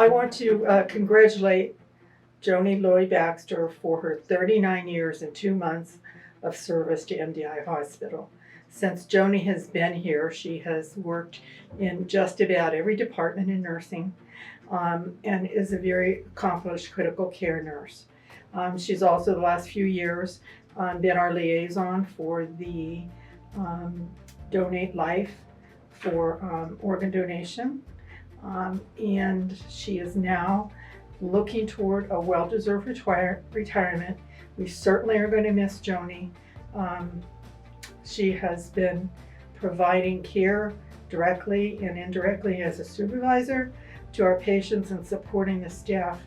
I want to congratulate Joan Loy-Baxter for her 39 years and 2 months of service to MDI Hospital. Since Joni has been here, she has worked in just about every department in nursing and is a very accomplished critical care nurse. She's also the last few years been our liaison for the Donate Life for organ donation. And she is now looking toward a well-deserved retirement. We certainly are going to miss Joni. She has been providing care directly and indirectly as a supervisor to our patients and supporting the staff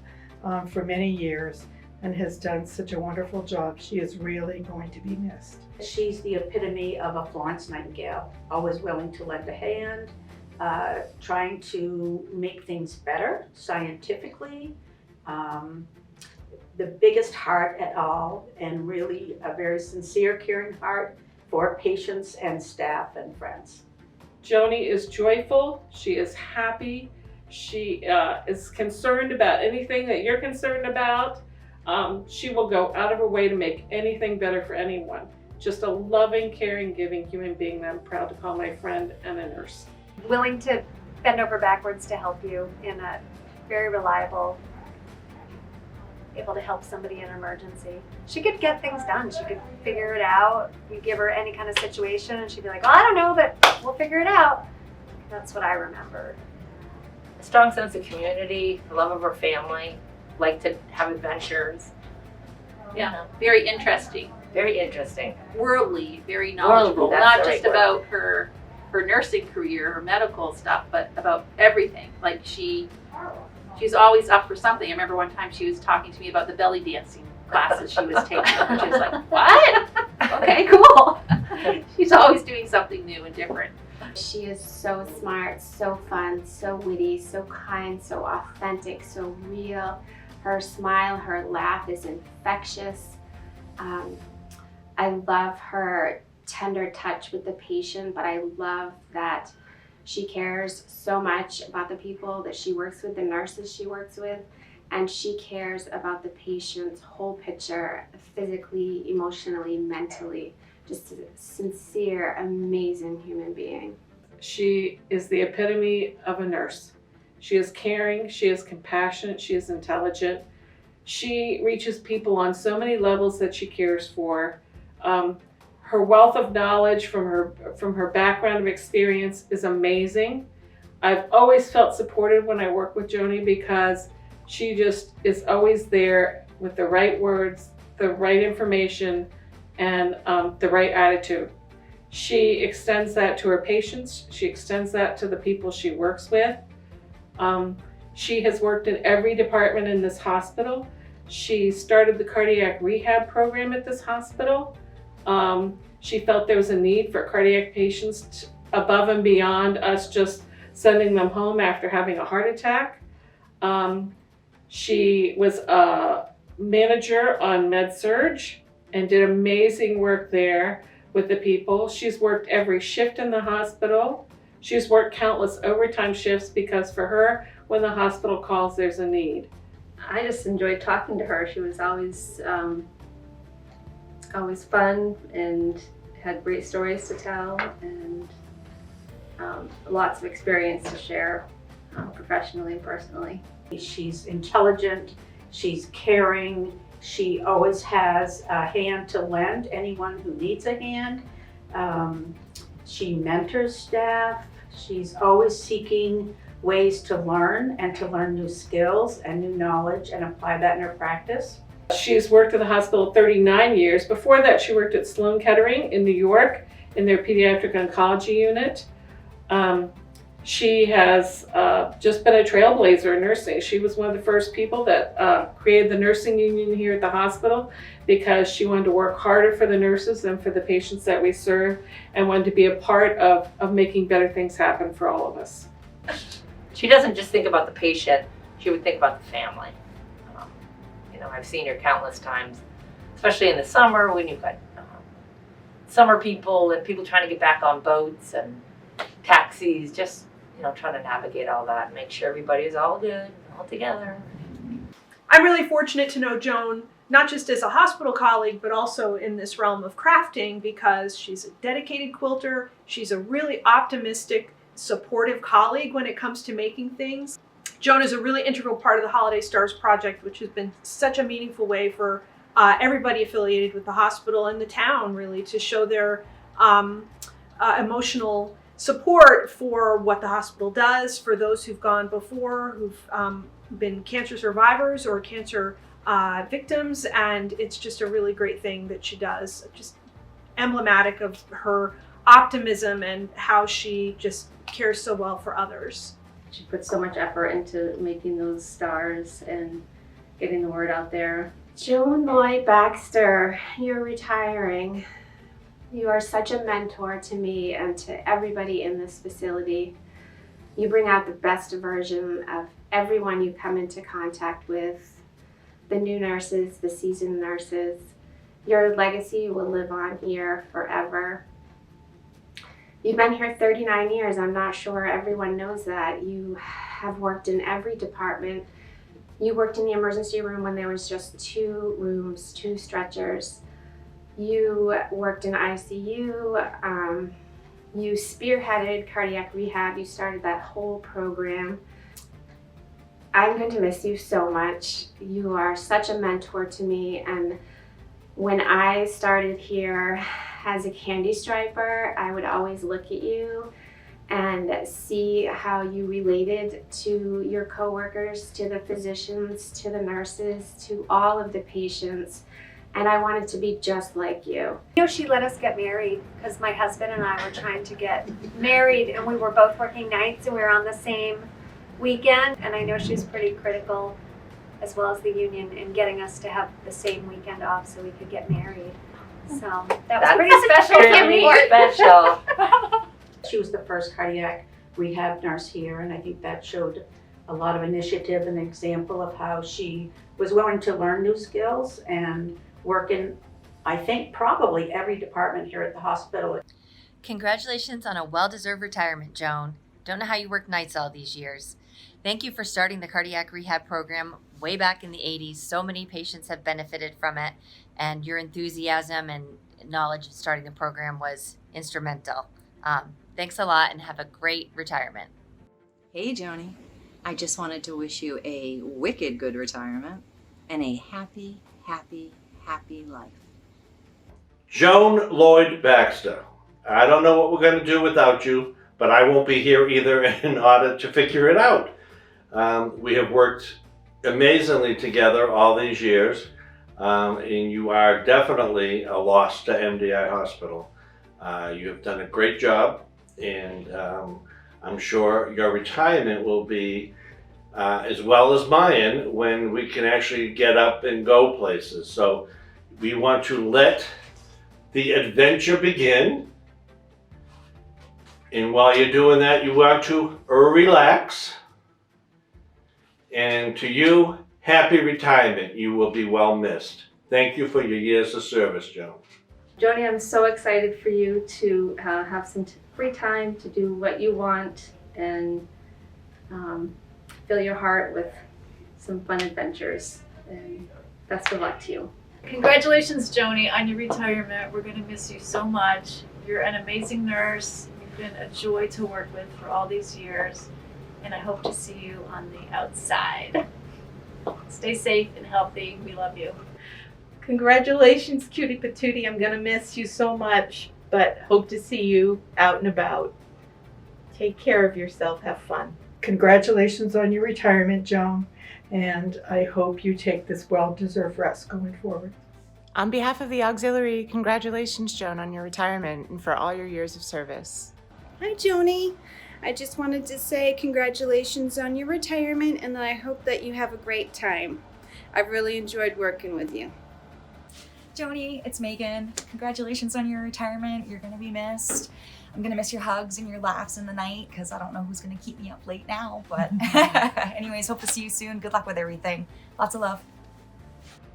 for many years, and has done such a wonderful job. She is really going to be missed. She's the epitome of a Florence Nightingale, always willing to lend a hand, trying to make things better scientifically, the biggest heart at all, and really a very sincere, caring heart for patients and staff and friends. Joni is joyful, she is happy, she is concerned about anything that you're concerned about. She will go out of her way to make anything better for anyone. Just a loving, caring, giving human being that I'm proud to call my friend and a nurse. Willing to bend over backwards to help you, in a very reliable, able to help somebody in an emergency. She could get things done. She could figure it out. You give her any kind of situation and she'd be like, well, I don't know, but we'll figure it out. That's what I remember. A strong sense of community, the love of her family, like to have adventures. Yeah, very interesting. Very interesting. Worldly, very knowledgeable. Worldly, Not that's just the right word. about her nursing career, her medical stuff, but about everything. Like she's always up for something. I remember one time she was talking to me about the belly dancing classes she was taking. And she was like, what? Okay, cool. She's always doing something new and different. She is so smart, so fun, so witty, so kind, so authentic, so real. Her smile, her laugh is infectious. I love her tender touch with the patient, but I love that she cares so much about the people that she works with, the nurses she works with, and she cares about the patient's whole picture, physically, emotionally, mentally. Just a sincere, amazing human being. She is the epitome of a nurse. She is caring, she is compassionate, she is intelligent. She reaches people on so many levels that she cares for. Her wealth of knowledge from her background of experience is amazing. I've always felt supported when I work with Joni because she just is always there with the right words, the right information, and the right attitude. She extends that to her patients. She extends that to the people she works with. She has worked in every department in this hospital. She started the cardiac rehab program at this hospital. She felt there was a need for cardiac patients above and beyond us just sending them home after having a heart attack. She was a manager on Med-Surg and did amazing work there with the people. She's worked every shift in the hospital. She's worked countless overtime shifts because for her, when the hospital calls, there's a need. I just enjoyed talking to her. She was always fun and had great stories to tell, and lots of experience to share professionally and personally. She's intelligent, she's caring, she always has a hand to lend anyone who needs a hand. She mentors staff. She's always seeking ways to learn and to learn new skills and new knowledge and apply that in her practice. She's worked at the hospital 39 years. Before that, she worked at Sloan Kettering in New York in their pediatric oncology unit. She has just been a trailblazer in nursing. She was one of the first people that created the nursing union here at the hospital because she wanted to work harder for the nurses and for the patients that we serve, and wanted to be a part of making better things happen for all of us. She doesn't just think about the patient, she would think about the family. I've seen her countless times, especially in the summer when you've got summer people and people trying to get back on boats and taxis, just trying to navigate all that and make sure everybody's all good, all together. I'm really fortunate to know Joan, not just as a hospital colleague, but also in this realm of crafting, because she's a dedicated quilter. She's a really optimistic, supportive colleague when it comes to making things. Joan is a really integral part of the Holiday Stars project, which has been such a meaningful way for everybody affiliated with the hospital and the town, really, to show their emotional support for what the hospital does, for those who've gone before, who've been cancer survivors or cancer victims, and it's just a really great thing that she does. Just emblematic of her optimism and how she just cares so well for others. She put so much effort into making those stars and getting the word out there. Joan Loy-Baxter, you're retiring. You are such a mentor to me and to everybody in this facility. You bring out the best version of everyone you come into contact with, the new nurses, the seasoned nurses. Your legacy will live on here forever. You've been here 39 years. I'm not sure everyone knows that. You have worked in every department. You worked in the emergency room when there was just 2 rooms, 2 stretchers. You worked in ICU. You spearheaded cardiac rehab. You started that whole program. I'm going to miss you so much. You are such a mentor to me. And when I started here as a candy striper, I would always look at you and see how you related to your coworkers, to the physicians, to the nurses, to all of the patients. And I wanted to be just like you. You know, she let us get married because my husband and I were trying to get married, and we were both working nights and we were on the same weekend. And I know she's pretty critical, as well as the union, in getting us to have the same weekend off so we could get married. So that was pretty special for me. Special. She was the first cardiac rehab nurse here, and I think that showed a lot of initiative and example of how she was willing to learn new skills and work in, I think, probably every department here at the hospital. Congratulations on a well-deserved retirement, Joan. Don't know how you worked nights all these years. Thank you for starting the cardiac rehab program way back in the 80s. So many patients have benefited from it, and your enthusiasm and knowledge of starting the program was instrumental. Thanks a lot and have a great retirement. Hey, Joni. I just wanted to wish you a wicked good retirement and a happy, happy, happy life. Joan Loy-Baxter. I don't know what we're going to do without you, but I won't be here either in order to figure it out. We have worked amazingly together all these years, and you are definitely a loss to MDI Hospital. You have done a great job, and I'm sure your retirement will be as well as mine when we can actually get up and go places. So we want to let the adventure begin. And while you're doing that, you want to relax. And to you, happy retirement. You will be well missed. Thank you for your years of service, Joan. Joni, I'm so excited for you to have some free time to do what you want and fill your heart with some fun adventures. And best of luck to you. Congratulations, Joni, on your retirement. We're going to miss you so much. You're an amazing nurse. You've been a joy to work with for all these years, and I hope to see you on the outside. Stay safe and healthy. We love you. Congratulations, cutie patootie. I'm gonna miss you so much, but hope to see you out and about. Take care of yourself. Have fun. Congratulations on your retirement, Joan, and I hope you take this well-deserved rest going forward. On behalf of the auxiliary, congratulations, Joan, on your retirement and for all your years of service. Hi, Joni. I just wanted to say congratulations on your retirement, and I hope that you have a great time. I've really enjoyed working with you. Joni, it's Meaghan. Congratulations on your retirement. You're going to be missed. I'm going to miss your hugs and your laughs in the night because I don't know who's going to keep me up late now. But anyways, hope to see you soon. Good luck with everything. Lots of love.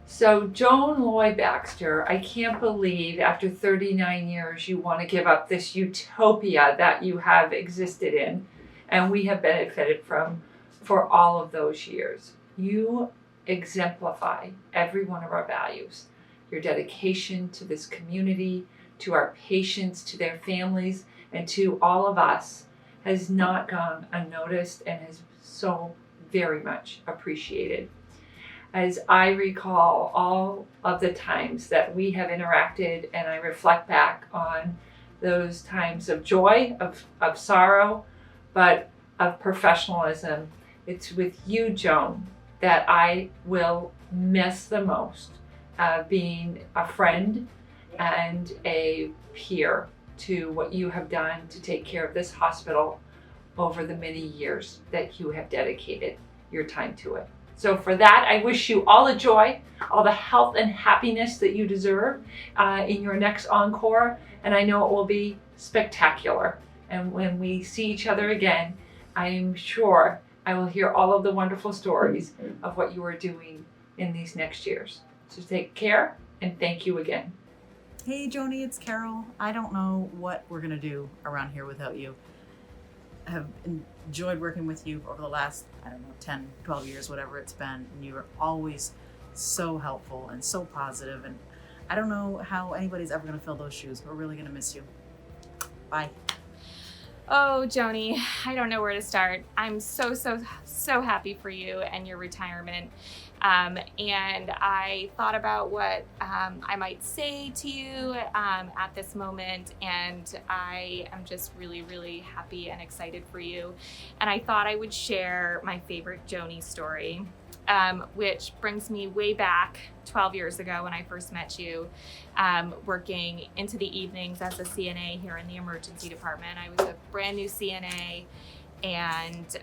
So Joan Loy-Baxter, I can't believe after 39 years you want to give up this utopia that you have existed in and we have benefited from for all of those years. You exemplify every one of our values. Your dedication to this community, to our patients, to their families, and to all of us has not gone unnoticed and is so very much appreciated. As I recall all of the times that we have interacted and I reflect back on those times of joy, of sorrow, but of professionalism, it's with you, Joan, that I will miss the most, being a friend and a peer to what you have done to take care of this hospital over the many years that you have dedicated your time to it. So for that, I wish you all the joy, all the health and happiness that you deserve in your next encore. And I know it will be spectacular. And when we see each other again, I am sure I will hear all of the wonderful stories of what you are doing in these next years. So take care and thank you again. Hey Joni, it's Carol. I don't know what we're gonna do around here without you. I have enjoyed working with you over the last, 10, 12 years, whatever it's been. And you are always so helpful and so positive. And I don't know how anybody's ever gonna fill those shoes. We're really gonna miss you. Bye. Oh, Joni, I don't know where to start. I'm so happy for you and your retirement. And I thought about what I might say to you at this moment, and I am just really happy and excited for you. And I thought I would share my favorite Joni story, which brings me way back 12 years ago when I first met you, working into the evenings as a CNA here in the emergency department. I was a brand new CNA and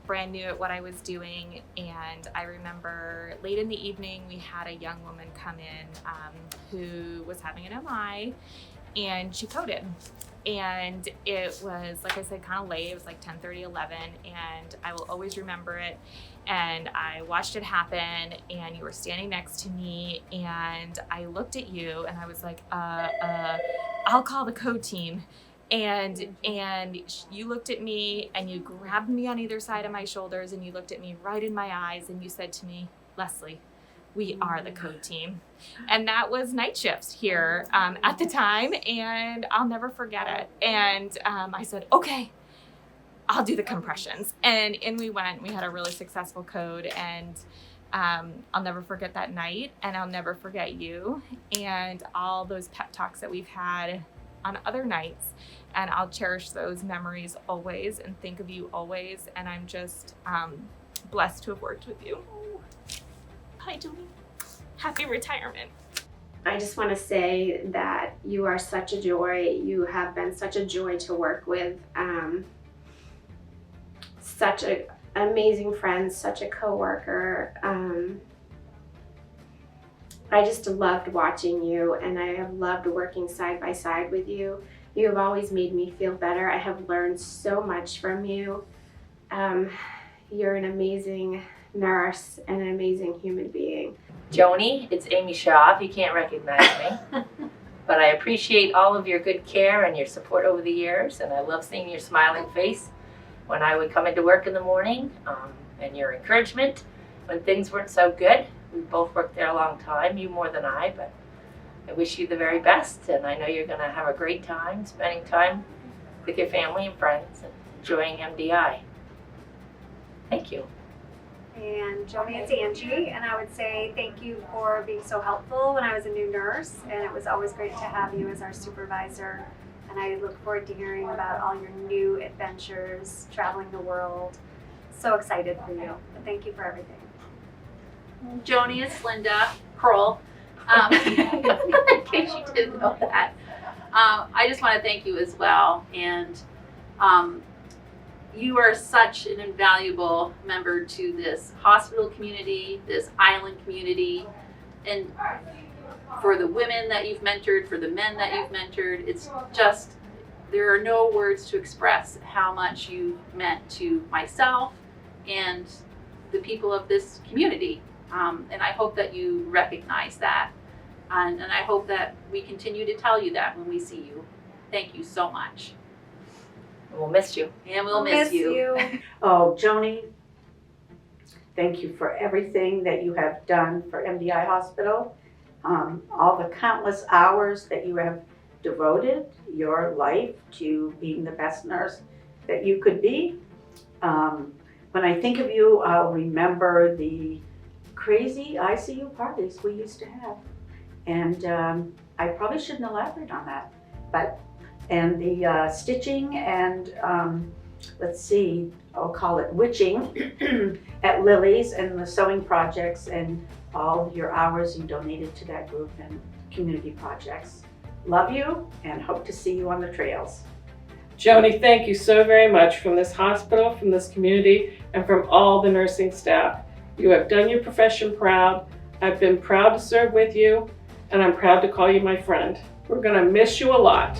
brand new at what I was doing. And I remember late in the evening, we had a young woman come in who was having an MI, and she coded. And it was, like I said, kind of late. It was like 10:30, 11, and I will always remember it. And I watched it happen, and you were standing next to me, and I looked at you, and I was like, I'll call the code team. And you looked at me, and you grabbed me on either side of my shoulders, and you looked at me right in my eyes, and you said to me, Lesley, we are the code team. And that was night shifts here at the time, and I'll never forget it. And I said, okay, I'll do the compressions. And in we went. We had a really successful code, and I'll never forget that night, and I'll never forget you and all those pep talks that we've had on other nights. And I'll cherish those memories always and think of you always. And I'm just blessed to have worked with you. Hi, Joni. Happy retirement. I just want to say that you are such a joy. You have been such a joy to work with. Such an amazing friend, such a coworker. I just loved watching you, and I have loved working side by side with you. You have always made me feel better. I have learned so much from you. You're an amazing nurse and an amazing human being. Joni, it's Amy Shaw, if you can't recognize me. But I appreciate all of your good care and your support over the years, and I love seeing your smiling face when I would come into work in the morning, and your encouragement when things weren't so good. We both worked there a long time, you more than I, but I wish you the very best, and I know you're going to have a great time spending time with your family and friends and enjoying MDI. Thank you. And Joni, it's Angie, and I would say thank you for being so helpful when I was a new nurse, and it was always great to have you as our supervisor. And I look forward to hearing about all your new adventures, traveling the world. So excited for you. But thank you for everything. Joni, it's Linda Kroll. In case you didn't know that. I just want to thank you as well. And you are such an invaluable member to this hospital community, this island community, and for the women that you've mentored, for the men that you've mentored. It's just, there are no words to express how much you've meant to myself and the people of this community. And I hope that you recognize that. And I hope that we continue to tell you that when we see you. Thank you so much. We'll miss you. And we'll miss you. Oh, Joni, Thank you for everything that you have done for MDI Hospital, all the countless hours that you have devoted your life to being the best nurse that you could be. When I think of you, I'll remember the crazy ICU parties we used to have. And I probably shouldn't elaborate on that, and the stitching and let's see, I'll call it witching at Lily's and the sewing projects and all your hours you donated to that group and community projects. Love you and hope to see you on the trails. Joni, thank you so very much from this hospital, from this community, and from all the nursing staff. You have done your profession proud. I've been proud to serve with you, and I'm proud to call you my friend. We're gonna miss you a lot.